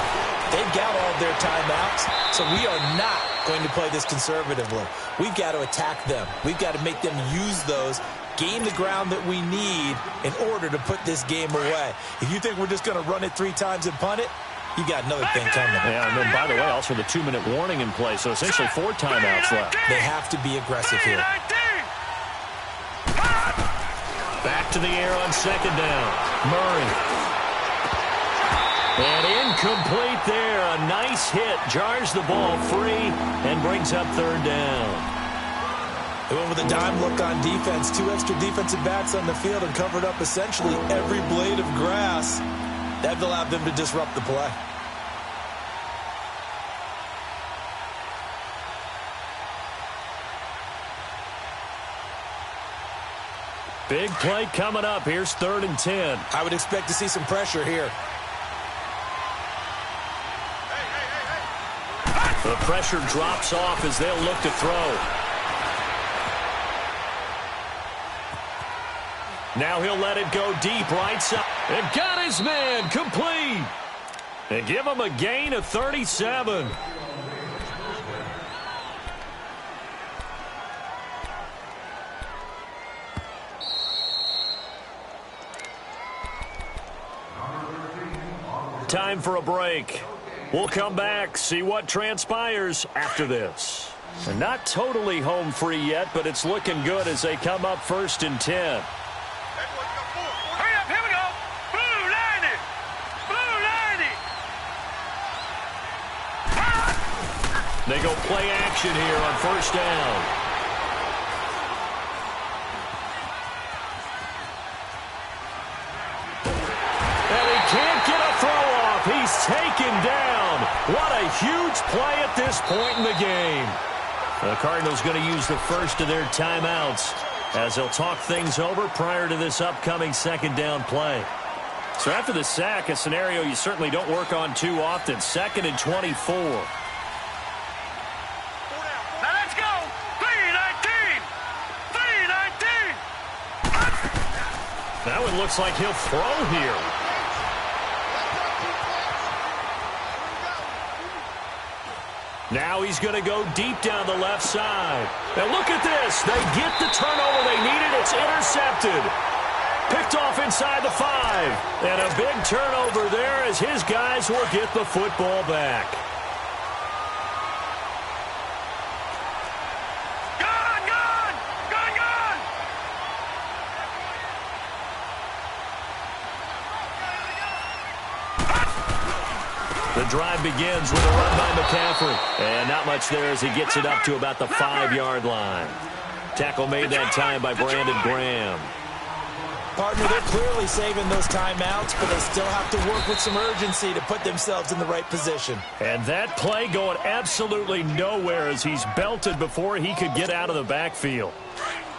S2: They've got all their timeouts, so we are not going to play this conservatively. We've got to attack them. We've got to make them use those, gain the ground that we need in order to put this game away. If you think we're just going to run it 3 times and punt it, you got another thing coming.
S1: Yeah, and then, by the way, also the 2-minute warning in play, so essentially 4 timeouts left.
S2: They have to be aggressive here.
S1: Back to the air on second down. Murray. And incomplete there. A nice hit. Jars the ball free and brings up third down.
S2: They went with a dime look on defense. 2 extra defensive backs on the field and covered up essentially every blade of grass. That allowed them to disrupt the play.
S1: Big play coming up. Here's 3rd and 10.
S2: I would expect to see some pressure here.
S1: The pressure drops off as they'll look to throw. Now he'll let it go deep right side. And got his man complete. And give him a gain of 37. Time for a break. We'll come back, see what transpires after this. And not totally home free yet, but it's looking good as they come up 1st and 10.
S3: Hurry up, here we go. Blue 90. Blue 90.
S1: They go play action here on 1st down. Can't get a throw off. He's taken down. What a huge play at this point in the game. The Cardinals going to use the first of their timeouts as they'll talk things over prior to this upcoming 2nd down play. So after the sack, a scenario you certainly don't work on too often. 2nd and 24.
S3: Now let's go. 319. 319.
S1: That one looks like he'll throw here. Now he's going to go deep down the left side. And look at this. They get the turnover they needed. It's intercepted. Picked off inside the 5. And a big turnover there as his guys will get the football back.
S3: Gone, gone. Gone, gone.
S1: The drive begins with a run by McCaffrey. And not much there as he gets it up to about the 5-yard line. Tackle made that time by Brandon Graham.
S2: Partner, they're clearly saving those timeouts, but they still have to work with some urgency to put themselves in the right position.
S1: And that play going absolutely nowhere as he's belted before he could get out of the backfield.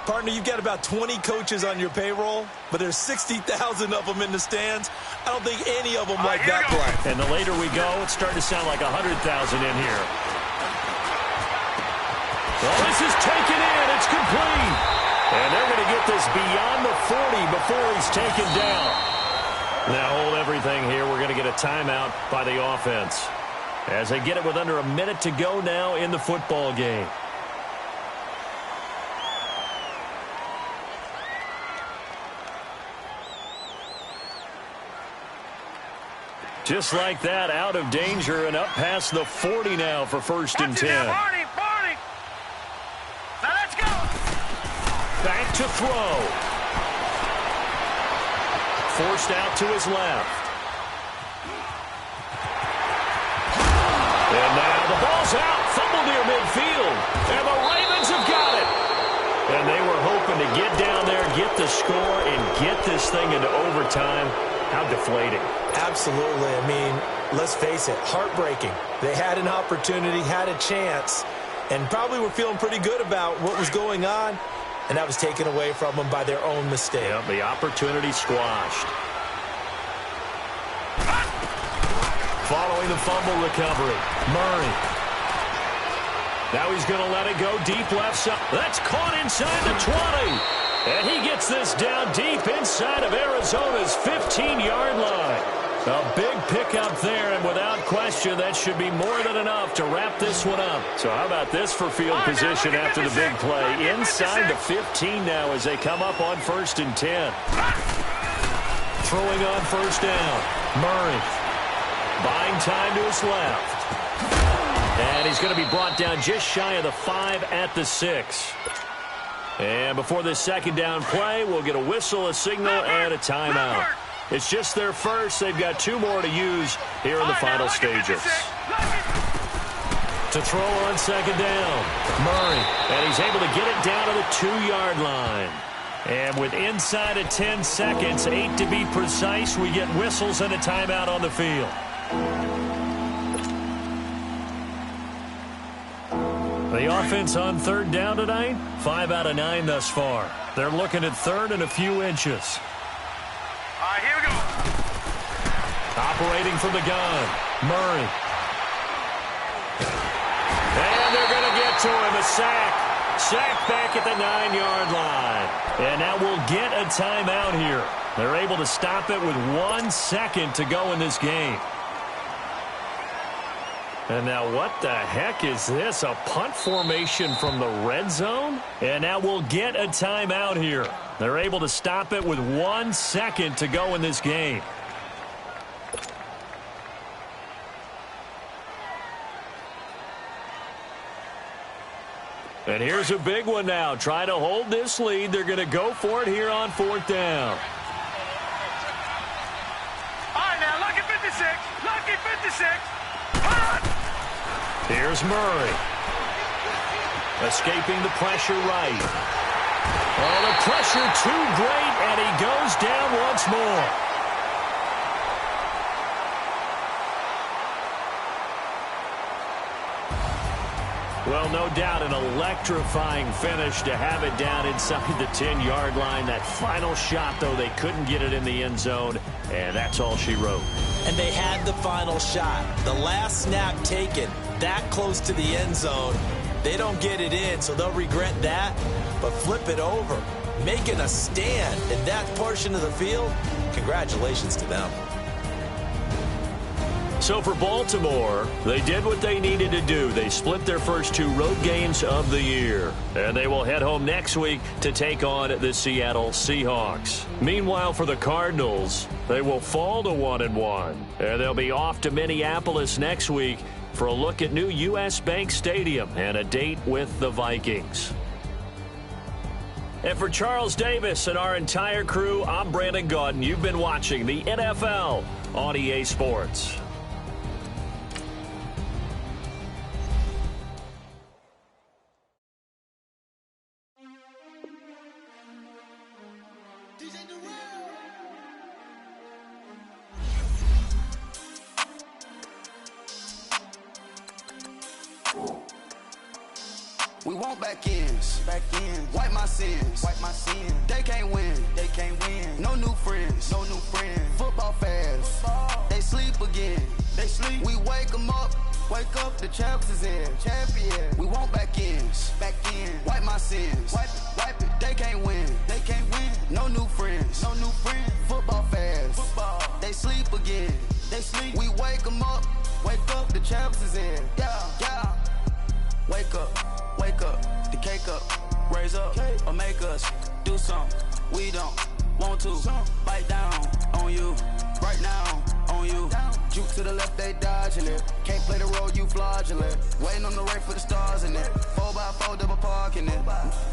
S2: Partner, you've got about 20 coaches on your payroll, but there's 60,000 of them in the stands. I don't think any of them like that play.
S1: And the later we go, it's starting to sound like 100,000 in here. Well, this is taken in. It's complete. And they're going to get this beyond the 40 before he's taken down. Now hold everything here. We're going to get a timeout by the offense as they get it with under a minute to go now in the football game. Just like that, out of danger and up past the 40 now for 1st and 10.
S3: Barney, Barney. Now let's go.
S1: Back to throw. Forced out to his left. And now the ball's out. Fumble near midfield. And the Ravens have got it. And they were hoping to get down there, get the score, and get this thing into overtime. How deflating.
S2: Absolutely. I mean, let's face it, heartbreaking. They had an opportunity, had a chance, and probably were feeling pretty good about what was going on, and that was taken away from them by their own mistake.
S1: Yep, the opportunity squashed. Following the fumble recovery, Murray. Now he's going to let it go deep left side. That's caught inside the 20. And he gets this down deep inside of Arizona's 15-yard line. A big pickup there, and without question, that should be more than enough to wrap this one up. So how about this for field position after the big play? Inside the 15 now as they come up on 1st and 10. Throwing on 1st down, Murray. Buying time to his left. And he's going to be brought down just shy of the 5 at the 6. And before this 2nd down play, we'll get a whistle, a signal, and a timeout. It's just their first. They've got 2 more to use here in the final stages. To throw on 2nd down, Murray. And he's able to get it down to the 2-yard line. And with inside of 10 seconds, 8 to be precise, we get whistles and a timeout on the field. The offense on 3rd down tonight, 5 out of 9 thus far. They're looking at 3rd and a few inches.
S3: All right, here we go.
S1: Operating from the gun, Murray. And they're going to get to him, a sack. Sack back at the 9-yard line. And now we'll get a timeout here. They're able to stop it with 1 second to go in this game. And now what the heck is this? A punt formation from the red zone? And now we'll get a timeout here. They're able to stop it with 1 second to go in this game. And here's a big one now. Try to hold this lead. They're going to go for it here on 4th down.
S3: All right, now, lucky 56. Lucky 56.
S1: Here's Murray. Escaping the pressure right. Oh, the pressure too great, and he goes down once more. Well, no doubt an electrifying finish to have it down inside the 10-yard line. That final shot, though, they couldn't get it in the end zone, and that's all she wrote.
S2: And they had the final shot. The last snap taken that close to the end zone. They don't get it in, so they'll regret that. But flip it over, making a stand in that portion of the field, congratulations to them.
S1: So for Baltimore, they did what they needed to do. They split their first 2 road games of the year. And they will head home next week to take on the Seattle Seahawks. Meanwhile, for the Cardinals, they will fall to 1-1. And they'll be off to Minneapolis next week for a look at new U.S. Bank Stadium and a date with the Vikings. And for Charles Davis and our entire crew, I'm Brandon Gaudin. You've been watching the NFL on EA Sports.
S4: We want back ends. Wipe my sins. They can't win. No new friends. Football fans. They sleep again. We wake them up. The champs is in. We want back ends. Wipe my sins. Wipe it. They can't win. No new friends. Football fans. They sleep again. We wake them up. The champs is in. Yeah. Wake up, the cake up, raise up, or make us do something we don't want to. Bite down on you, right now on you. Juke to the left, they dodging it. Can't play the role, you fraudulent. Waiting on the rain for the stars in it. 4x4 double parking it.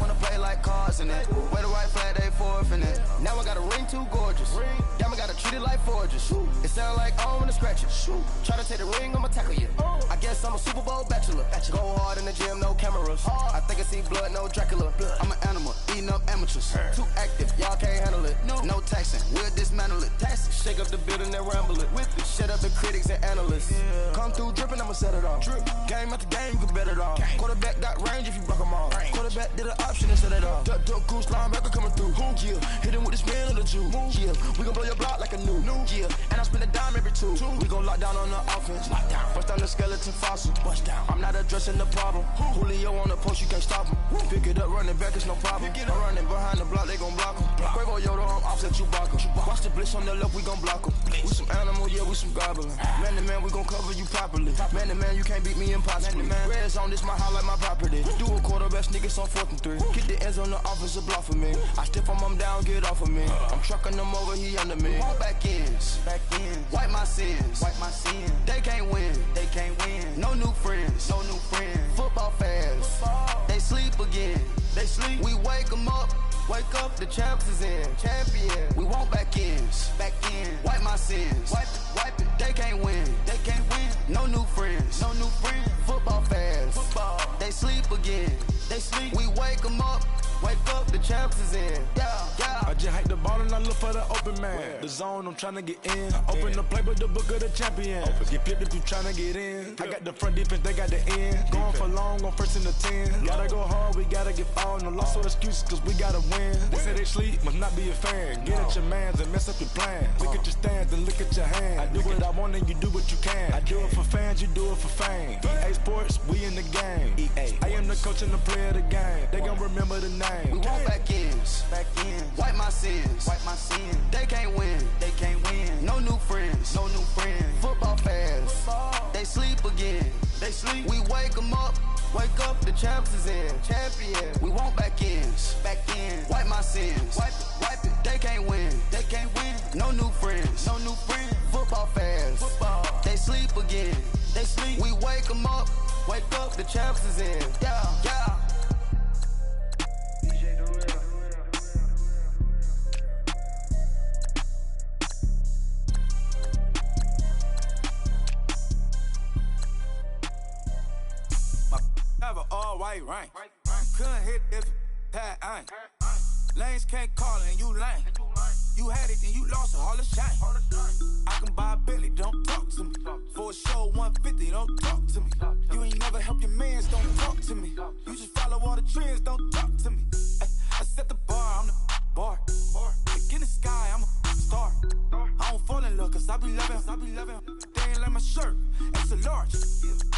S4: Wanna play like cars in it. Wear the white flag, they forfeit it. Now I got a ring too gorgeous. Y'all gotta treat it like forges. It sound like I wanna scratch it. Try to take the ring, I'ma tackle you. I guess I'm a Super Bowl bachelor. Go hard in the gym, no cameras. I think I see blood, no Dracula. I'm an animal, eating up amateurs. Too active, y'all can't handle it. No taxing, we'll dismantle it. Shake up the building and ramble it. Shut up the critics and analysts. Come through dripping, I'ma set it off. Game after game, you can bet it all. Quarterback got range if you block them all. Quarterback did an option and set it off. Duck, goose, linebacker coming through. Yeah, hit him with the spin of the Jew. Yeah, we gon' blow your block like a new. Yeah, and I spend a dime every two. We gon' lock down on the offense. Bust down the skeleton fossil. I'm not addressing the problem. Julio on the post, you can't stop him. Pick it up, running back, it's no problem. I'm running behind the block, they gon' block him. Quavo Yoda, I'm offset Chewbacca. Watch the blitz on the left, we gon' block him. We some animal, yeah, we some goblin. Man to man, we gon' cover you properly. Man to man, you can't beat me impossibly. Red zone, this my house like my property. Do a quarter best niggas on 4th and 3. Get the ends on the offensive block for me. I stiff him down, get off of me. I'm trucking them over, he under me. All back ends, wipe my sins, They can't win, No new friends, Football fans, they sleep again. We wake them up. Wake up, the champs is in. Champion. We want back ends. Wipe my sins. Wipe it. They can't win. No new friends. Football fans. They sleep again. We wake them up. Wake up, the champs is in. Yeah.
S5: I just hike the ball and I look for the open man. The zone, I'm tryna get in. Open the playbook, the book of the champion. Get flipped if you tryna get in. I got the front defense, they got the end. Going for long, on 1st and the 10. Gotta go hard, we gotta get foul. No loss or excuses, cause we gotta win. They say they sleep, must not be a fan. Get at your mans and mess up your plans. Look at your stands and look at your hands. I do what I want and you do what you can. I do it for fans, you do it for fame. EA Sports, we in the game. I am the coach and the player of the game. They gon' remember the name.
S4: We want back ends. Wipe my sins. They can't win. No new friends. Football fans. They sleep again. We wake them up. Wake up, the champs is in. Champion. We want back ends. Wipe my sins. Wipe it. They can't win. No new friends. Football fans. They sleep again. We wake them up. Wake up, the champs is in. Yeah.
S6: Have an all-white rank. Couldn't hit if it had ain't. Lanes can't call it and you lame. You had it and you lost it, all the shame. I can buy a Billy, don't talk to me. For a show 150, don't talk to me. You ain't never help your mans, don't talk to me. You just follow all the trends, don't talk to me. I set the bar, I'm the bar. Look in the sky, I'm a star. I don't fall in love cause I be loving. They ain't like my shirt, it's a large.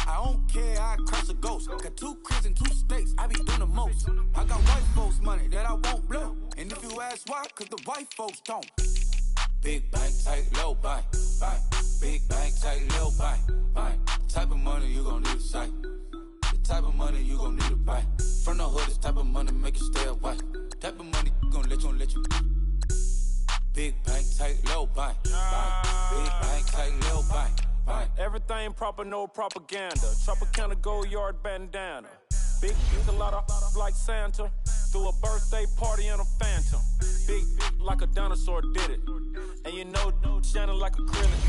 S6: I don't care, I curse a ghost. Got 2 cribs in 2 states, I be doing the most. I got white folks money that I won't blow. And if you ask why, cause the white folks don't. Big bank, tight, low bank. Big bank, tight, low bank. Type of money you gon' need a sight. The type of money you gon' need to buy. From the hood, this type of money make you stay away. Type of money gon' let you. Big bank, tight, low bank. Big bank, tight, low bank.
S7: Everything proper, no propaganda. Tropicana gold yard bandana. Big lot like Santa. Threw a birthday party in a phantom. Big like a dinosaur did it. And you know shining like acrylic.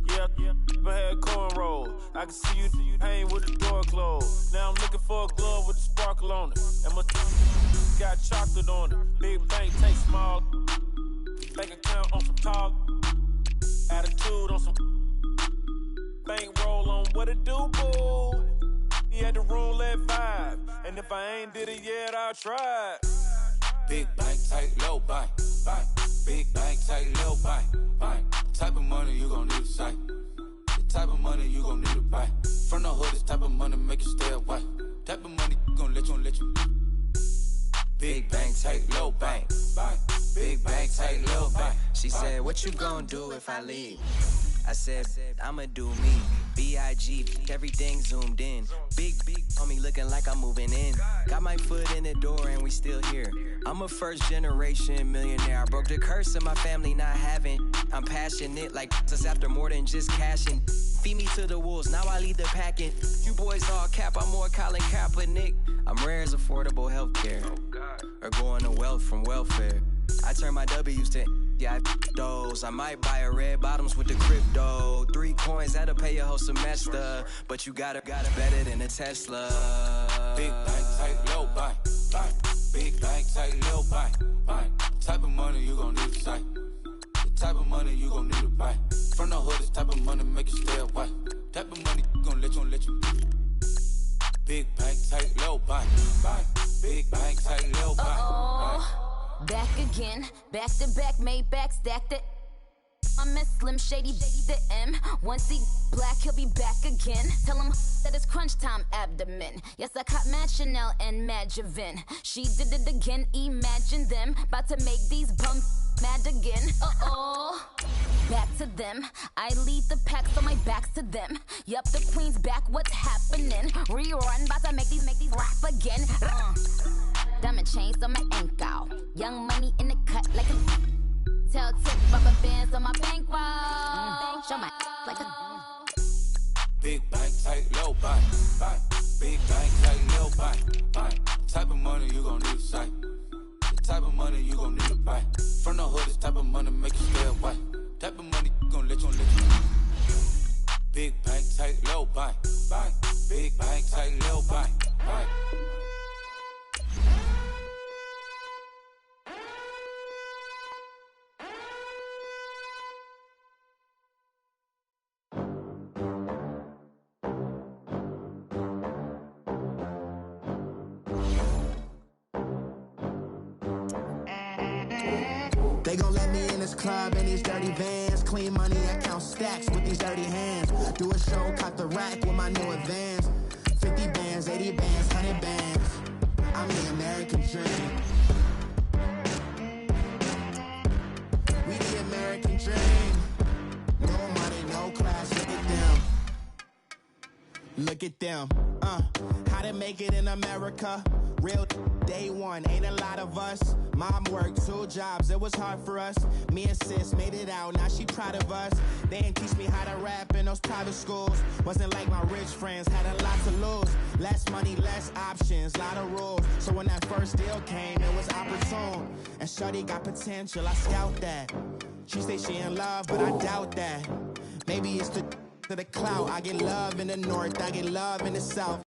S7: Yeah, but had cornrows. I can see you hang with the door closed. Now I'm looking for a glove with a sparkle on it. And my got chocolate on it. Big bank take small. Bank account on some talk. Attitude on some bankroll on what it do, boo. He had the roulette vibe. And if I ain't did it yet, I'll try.
S6: Big bank, tight, low bank. Big bank, tight, low bank. Type of money you gon' need a sight. The type of money you gon' need to buy. From the hood, this type of money make you stay away. Type of money gon' let you. Big bank, tight, low bank. Big bank, tight, low bank.
S8: She said, what you gon' do if I leave? I said, I'ma do me. B.I.G. Everything zoomed in. Big on me looking like I'm moving in. Got my foot in the door and we still here. I'm a first generation millionaire. I broke the curse of my family not having. I'm passionate like us after more than just cashing. Feed me to the wolves, now I lead the packing. You boys all cap, I'm more Colin Kaepernick. I'm rare as affordable healthcare. Or going to wealth from welfare. I turn my W's to yeah, those. I might buy a red bottoms with the crypto. 3 coins, that'll pay your whole semester. But you gotta better than a Tesla.
S6: Big bank, tight, low buy. Big bank, tight, low buy. Type of money you gon' need to sight. The type of money you gon' need to buy. From the hood, this type of money make you stay away. Type of money gon' let you. Big bank, tight, low buy. Big bank, tight, low buy.
S9: Back again, back to back, made back, stacked it. I'm a Slim Shady, the M. Once he black, he'll be back again. Tell him that it's crunch time abdomen. Yes, I caught Mad Chanel and Mad Javin. She did it again, imagine them. About to make these bums mad again. Back to them. I lead the pack, so my back's to them. Yup, the queen's back, what's happening? Rerun, about to make these rap again. Diamond chains on my ankle. Young money in the cut like a tell tip rubber bands on my bankroll. Show my like a
S6: big bank, tight, low buy. Big bank, tight, low buy. Type of money you gon' need to sight. The type of money you gon' need to buy. From the hood, this type of money make you stay away. Type of money gon' let you. Big bank, tight, low buy. Big bank, tight, low buy.
S10: They gon' let me in this club in these dirty vans. Clean money, I count stacks with these dirty hands. Do a show, cut the rack with my new advance. 50 bands, 80 bands, 100 bands. I'm the American dream. We the American dream. No money, no class, look at them. Look at them, how to make it in America. Real day one, ain't a lot of us. Mom worked 2 jobs, it was hard for us. Me and sis made it out, now she proud of us. They didn't teach me how to rap in those private schools. Wasn't like my rich friends, had a lot to lose. Less money, less options, lot of rules. So when that first deal came, it was opportune. And shorty got potential, I scout that. She say she in love, but I doubt that. Maybe it's to the clout. I get love in the north, I get love in the south.